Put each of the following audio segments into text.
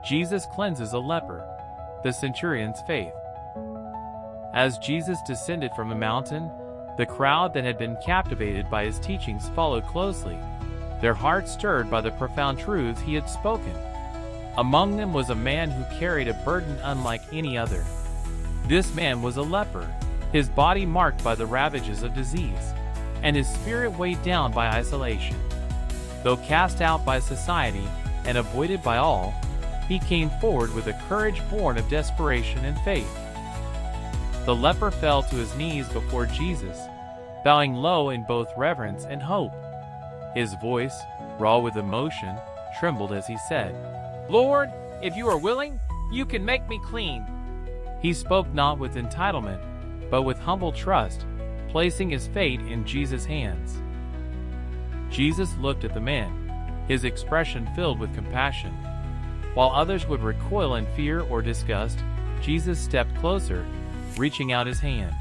Jesus cleanses a leper. The centurion's faith. As Jesus descended from the mountain, the crowd that had been captivated by his teachings followed closely, their hearts stirred by the profound truths he had spoken. Among them was a man who carried a burden unlike any other. This man was a leper, his body marked by the ravages of disease, and his spirit weighed down by isolation. Though cast out by society and avoided by all, he came forward with a courage born of desperation and faith. The leper fell to his knees before Jesus, bowing low in both reverence and hope. His voice, raw with emotion, trembled as he said, "Lord, if you are willing, you can make me clean." He spoke not with entitlement, but with humble trust, placing his fate in Jesus' hands. Jesus looked at the man, his expression filled with compassion. While others would recoil in fear or disgust, Jesus stepped closer, reaching out his hand.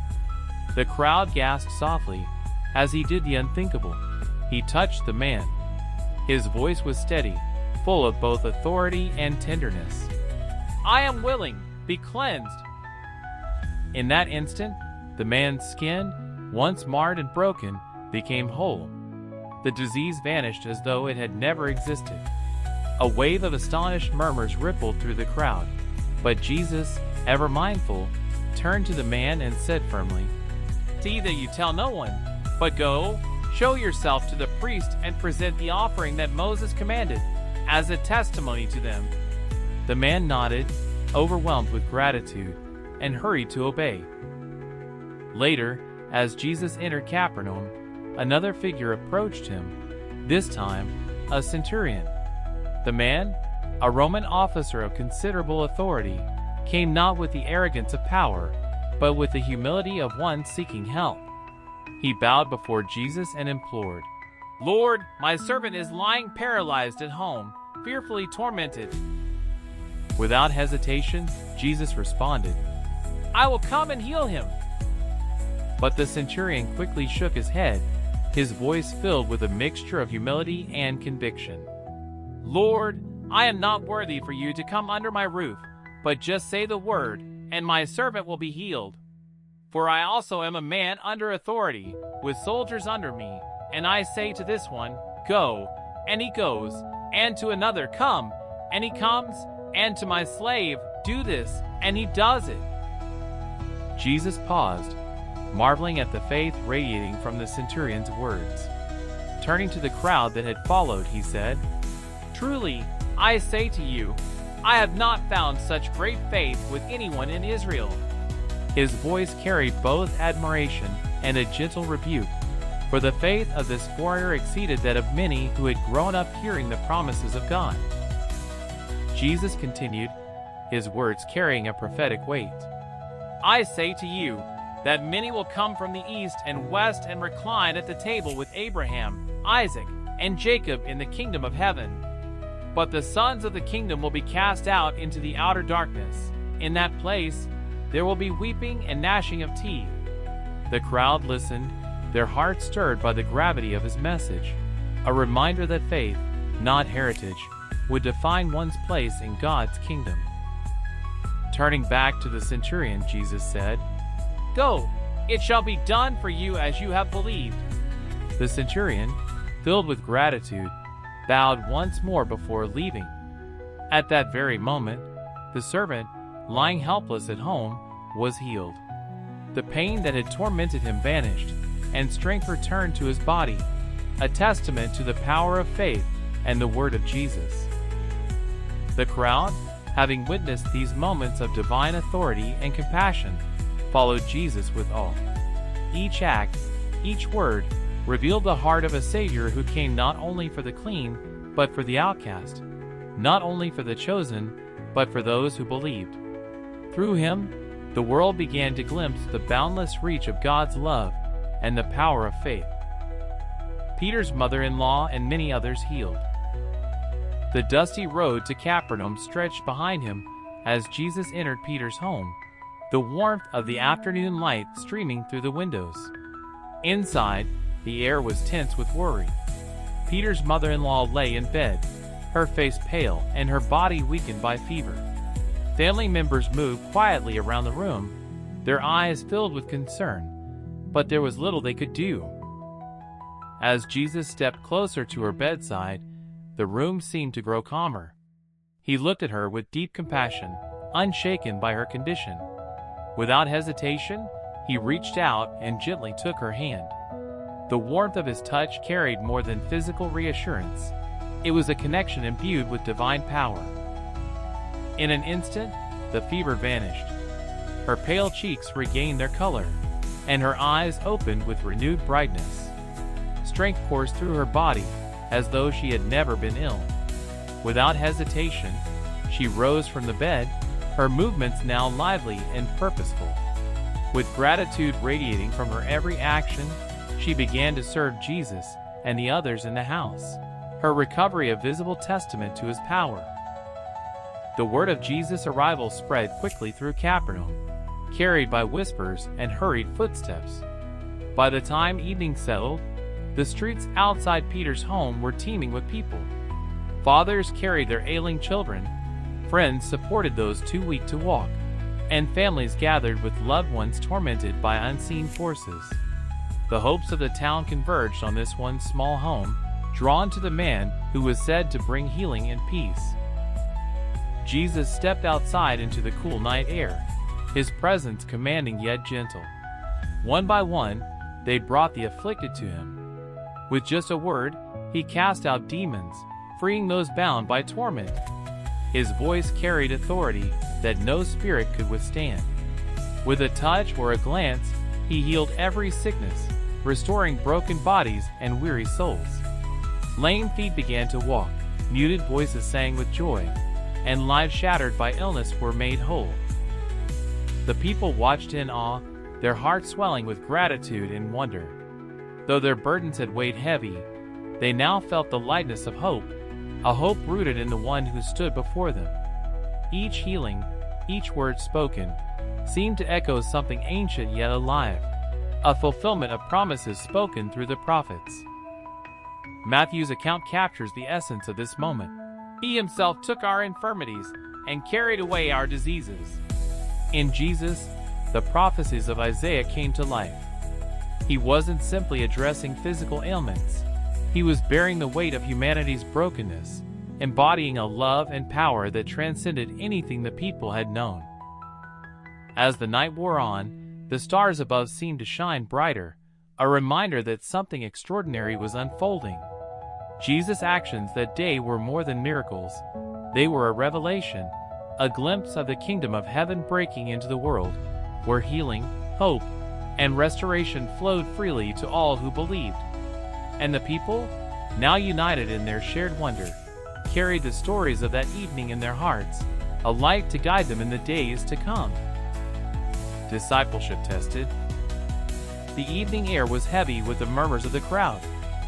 The crowd gasped softly as he did the unthinkable. He touched the man. His voice was steady, full of both authority and tenderness. "I am willing, be cleansed." In that instant, the man's skin, once marred and broken, became whole. The disease vanished as though it had never existed. A wave of astonished murmurs rippled through the crowd, but Jesus, ever mindful, turned to the man and said firmly, "See that you tell no one, but go, show yourself to the priest and present the offering that Moses commanded, as a testimony to them." The man nodded, overwhelmed with gratitude, and hurried to obey. Later, as Jesus entered Capernaum, another figure approached him, this time a centurion. The man, a Roman officer of considerable authority, came not with the arrogance of power, but with the humility of one seeking help. He bowed before Jesus and implored, "Lord, my servant is lying paralyzed at home, fearfully tormented." Without hesitation, Jesus responded, "I will come and heal him." But the centurion quickly shook his head, his voice filled with a mixture of humility and conviction. "Lord, I am not worthy for you to come under my roof, but just say the word, and my servant will be healed. For I also am a man under authority, with soldiers under me, and I say to this one, 'Go,' and he goes, and to another, 'Come,' and he comes, and to my slave, 'Do this,' and he does it." Jesus paused, marveling at the faith radiating from the centurion's words. Turning to the crowd that had followed, he said, "Truly, I say to you, I have not found such great faith with anyone in Israel." His voice carried both admiration and a gentle rebuke, for the faith of this warrior exceeded that of many who had grown up hearing the promises of God. Jesus continued, his words carrying a prophetic weight. "I say to you that many will come from the east and west and recline at the table with Abraham, Isaac, and Jacob in the kingdom of heaven. But the sons of the kingdom will be cast out into the outer darkness. In that place, there will be weeping and gnashing of teeth." The crowd listened, their hearts stirred by the gravity of his message, a reminder that faith, not heritage, would define one's place in God's kingdom. Turning back to the centurion, Jesus said, "Go, it shall be done for you as you have believed." The centurion, filled with gratitude, bowed once more before leaving. At that very moment, the servant, lying helpless at home, was healed. The pain that had tormented him vanished, and strength returned to his body, a testament to the power of faith and the word of Jesus. The crowd, having witnessed these moments of divine authority and compassion, followed Jesus with awe. Each act, each word, revealed the heart of a Savior who came not only for the clean, but for the outcast, not only for the chosen, but for those who believed. Through him, the world began to glimpse the boundless reach of God's love and the power of faith. Peter's mother-in-law and many others healed. The dusty road to Capernaum stretched behind him as Jesus entered Peter's home, the warmth of the afternoon light streaming through the windows. Inside, the air was tense with worry. Peter's mother-in-law lay in bed, her face pale and her body weakened by fever. Family members moved quietly around the room, their eyes filled with concern, but there was little they could do. As Jesus stepped closer to her bedside, the room seemed to grow calmer. He looked at her with deep compassion, unshaken by her condition. Without hesitation, he reached out and gently took her hand. The warmth of his touch carried more than physical reassurance. It was a connection imbued with divine power. In an instant, the fever vanished. Her pale cheeks regained their color, and her eyes opened with renewed brightness. Strength coursed through her body, as though she had never been ill. Without hesitation, she rose from the bed, her movements now lively and purposeful. With gratitude radiating from her every action, she began to serve Jesus and the others in the house, her recovery a visible testament to his power. The word of Jesus' arrival spread quickly through Capernaum, carried by whispers and hurried footsteps. By the time evening settled, the streets outside Peter's home were teeming with people. Fathers carried their ailing children, friends supported those too weak to walk, and families gathered with loved ones tormented by unseen forces. The hopes of the town converged on this one small home, drawn to the man who was said to bring healing and peace. Jesus stepped outside into the cool night air, his presence commanding yet gentle. One by one, they brought the afflicted to him. With just a word, he cast out demons, freeing those bound by torment. His voice carried authority that no spirit could withstand. With a touch or a glance, he healed every sickness, restoring broken bodies and weary souls. Lame feet began to walk, muted voices sang with joy, and lives shattered by illness were made whole. The people watched in awe, their hearts swelling with gratitude and wonder. Though their burdens had weighed heavy, they now felt the lightness of hope, a hope rooted in the one who stood before them. Each healing, each word spoken, seemed to echo something ancient yet alive, a fulfillment of promises spoken through the prophets. Matthew's account captures the essence of this moment. He himself took our infirmities and carried away our diseases. In Jesus, the prophecies of Isaiah came to life. He wasn't simply addressing physical ailments. He was bearing the weight of humanity's brokenness, embodying a love and power that transcended anything the people had known. As the night wore on, the stars above seemed to shine brighter, a reminder that something extraordinary was unfolding. Jesus' actions that day were more than miracles. They were a revelation, a glimpse of the kingdom of heaven breaking into the world, where healing, hope, and restoration flowed freely to all who believed. And the people, now united in their shared wonder, carried the stories of that evening in their hearts, a light to guide them in the days to come. Discipleship tested. The evening air was heavy with the murmurs of the crowd,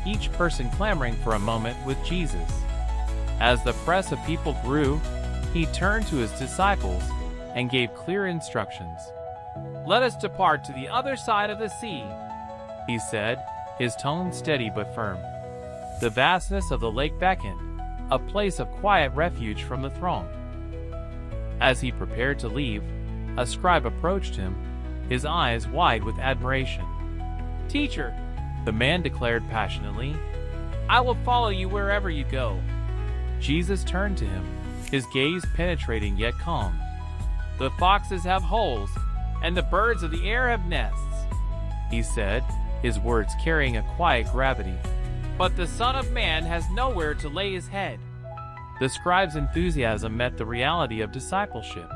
each person clamoring for a moment with Jesus. As the press of people grew, he turned to his disciples and gave clear instructions. "Let us depart to the other side of the sea," he said, his tone steady but firm. The vastness of the lake beckoned, a place of quiet refuge from the throng. As he prepared to leave, a scribe approached him, his eyes wide with admiration. "Teacher," the man declared passionately, "I will follow you wherever you go." Jesus turned to him, his gaze penetrating yet calm. "The foxes have holes, and the birds of the air have nests," he said, his words carrying a quiet gravity. "But the Son of Man has nowhere to lay his head." The scribe's enthusiasm met the reality of discipleship,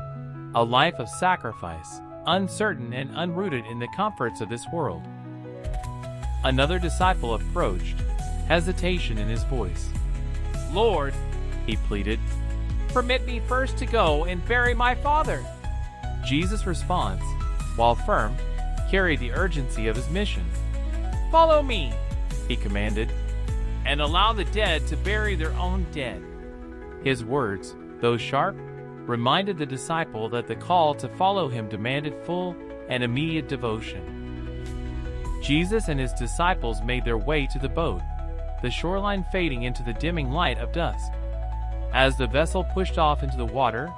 a life of sacrifice, uncertain and unrooted in the comforts of this world. Another disciple approached, hesitation in his voice. "Lord," he pleaded, "permit me first to go and bury my father." Jesus' response, while firm, carried the urgency of his mission. "Follow me," he commanded, "and allow the dead to bury their own dead." His words, though sharp, reminded the disciple that the call to follow him demanded full and immediate devotion. Jesus and his disciples made their way to the boat, the shoreline fading into the dimming light of dusk. As the vessel pushed off into the water,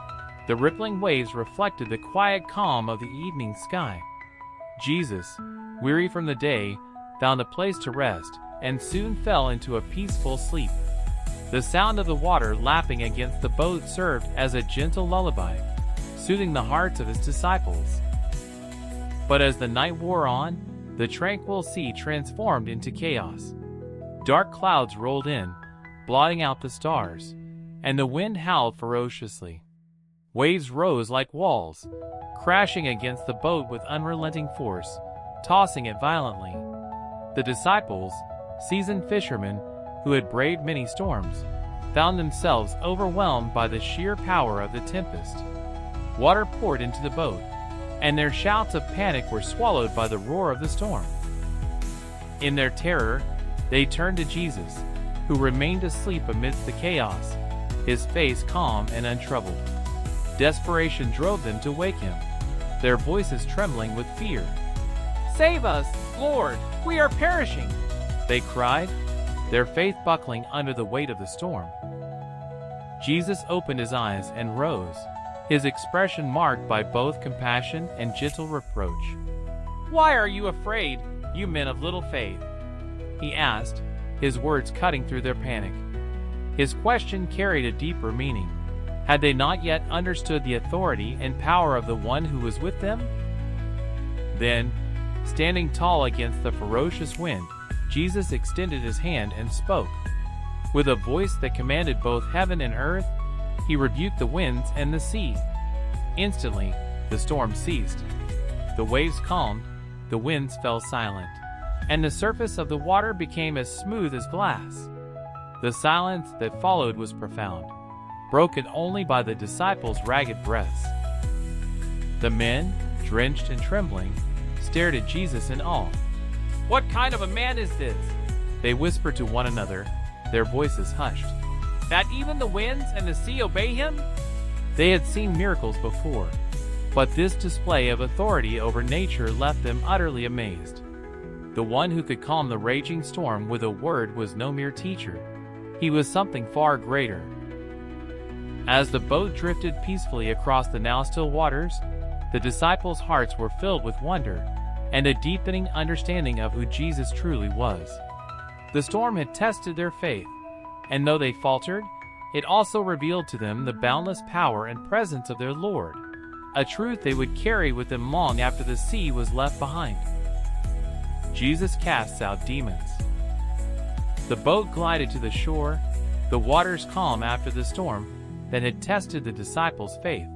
the rippling waves reflected the quiet calm of the evening sky. Jesus, weary from the day, found a place to rest, and soon fell into a peaceful sleep. The sound of the water lapping against the boat served as a gentle lullaby, soothing the hearts of his disciples. But as the night wore on, the tranquil sea transformed into chaos. Dark clouds rolled in, blotting out the stars, and the wind howled ferociously. Waves rose like walls, crashing against the boat with unrelenting force, tossing it violently. The disciples, seasoned fishermen who had braved many storms, found themselves overwhelmed by the sheer power of the tempest. Water poured into the boat, and their shouts of panic were swallowed by the roar of the storm. In their terror, they turned to Jesus, who remained asleep amidst the chaos, his face calm and untroubled. Desperation drove them to wake him, their voices trembling with fear. "Save us, Lord! We are perishing!" they cried, their faith buckling under the weight of the storm. Jesus opened his eyes and rose, his expression marked by both compassion and gentle reproach. "Why are you afraid, you men of little faith?" he asked, his words cutting through their panic. His question carried a deeper meaning. Had they not yet understood the authority and power of the one who was with them? Then, standing tall against the ferocious wind, Jesus extended his hand and spoke. With a voice that commanded both heaven and earth, he rebuked the winds and the sea. Instantly, the storm ceased. The waves calmed, the winds fell silent, and the surface of the water became as smooth as glass. The silence that followed was profound, broken only by the disciples' ragged breaths. The men, drenched and trembling, stared at Jesus in awe. "What kind of a man is this?" they whispered to one another, their voices hushed. "That even the winds and the sea obey him?" They had seen miracles before, but this display of authority over nature left them utterly amazed. The one who could calm the raging storm with a word was no mere teacher. He was something far greater. As the boat drifted peacefully across the now still waters, the disciples' hearts were filled with wonder and a deepening understanding of who Jesus truly was. The storm had tested their faith, and though they faltered, it also revealed to them the boundless power and presence of their Lord, a truth they would carry with them long after the sea was left behind. Jesus casts out demons. The boat glided to the shore, the waters calm after the storm that had tested the disciples' faith.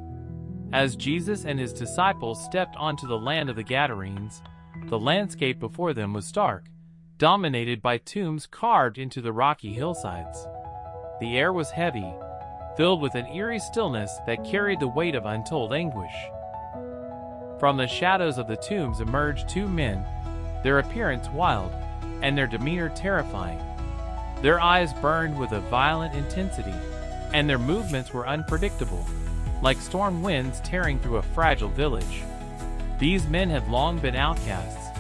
As Jesus and his disciples stepped onto the land of the Gadarenes, the landscape before them was stark, dominated by tombs carved into the rocky hillsides. The air was heavy, filled with an eerie stillness that carried the weight of untold anguish. From the shadows of the tombs emerged two men, their appearance wild, and their demeanor terrifying. Their eyes burned with a violent intensity, and their movements were unpredictable, like storm winds tearing through a fragile village. These men had long been outcasts,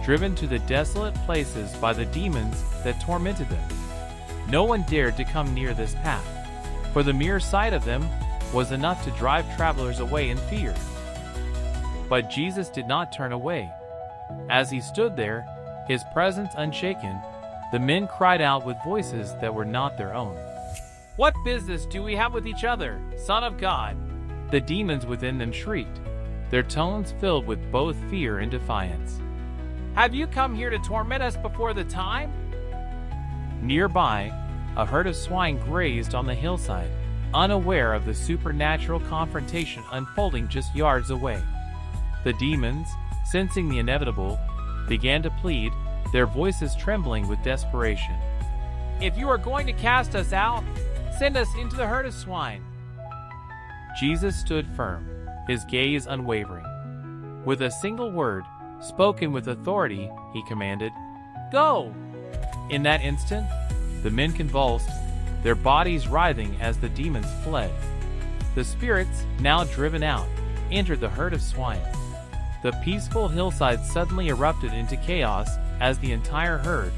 driven to the desolate places by the demons that tormented them. No one dared to come near this path, for the mere sight of them was enough to drive travelers away in fear. But Jesus did not turn away. As he stood there, his presence unshaken, the men cried out with voices that were not their own. "What business do we have with each other, Son of God?" The demons within them shrieked, their tones filled with both fear and defiance. "Have you come here to torment us before the time?" Nearby, a herd of swine grazed on the hillside, unaware of the supernatural confrontation unfolding just yards away. The demons, sensing the inevitable, began to plead, their voices trembling with desperation. "If you are going to cast us out, send us into the herd of swine." Jesus stood firm, his gaze unwavering. With a single word, spoken with authority, he commanded, "Go!" In that instant, the men convulsed, their bodies writhing as the demons fled. The spirits, now driven out, entered the herd of swine. The peaceful hillside suddenly erupted into chaos as the entire herd,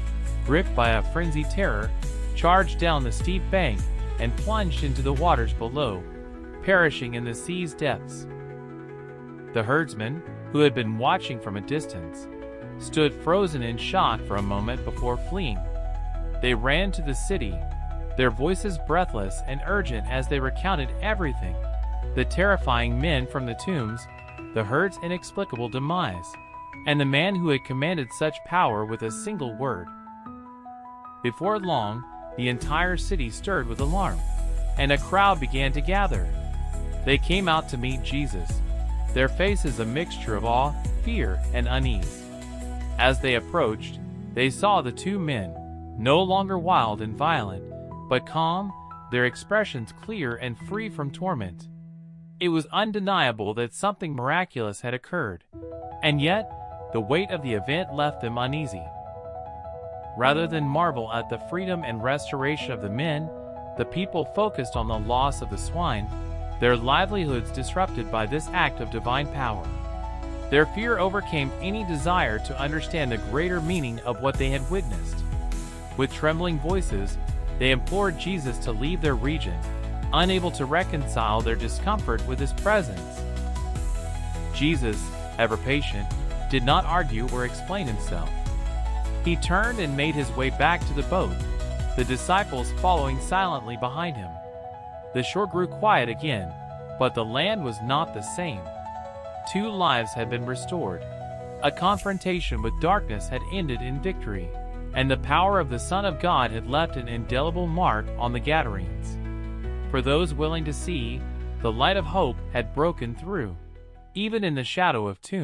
gripped by a frenzied terror, charged down the steep bank and plunged into the waters below, perishing in the sea's depths. The herdsmen, who had been watching from a distance, stood frozen in shock for a moment before fleeing. They ran to the city, their voices breathless and urgent as they recounted everything: the terrifying men from the tombs, the herd's inexplicable demise, and the man who had commanded such power with a single word. Before long, the entire city stirred with alarm, and a crowd began to gather. They came out to meet Jesus, their faces a mixture of awe, fear, and unease. As they approached, they saw the two men, no longer wild and violent, but calm, their expressions clear and free from torment. It was undeniable that something miraculous had occurred, and yet the weight of the event left them uneasy. Rather than marvel at the freedom and restoration of the men, the people focused on the loss of the swine, their livelihoods disrupted by this act of divine power. Their fear overcame any desire to understand the greater meaning of what they had witnessed. With trembling voices, they implored Jesus to leave their region, unable to reconcile their discomfort with his presence. Jesus, ever patient, did not argue or explain himself. He turned and made his way back to the boat, the disciples following silently behind him. The shore grew quiet again, but the land was not the same. Two lives had been restored. A confrontation with darkness had ended in victory, and the power of the Son of God had left an indelible mark on the Gadarenes. For those willing to see, the light of hope had broken through, even in the shadow of tombs.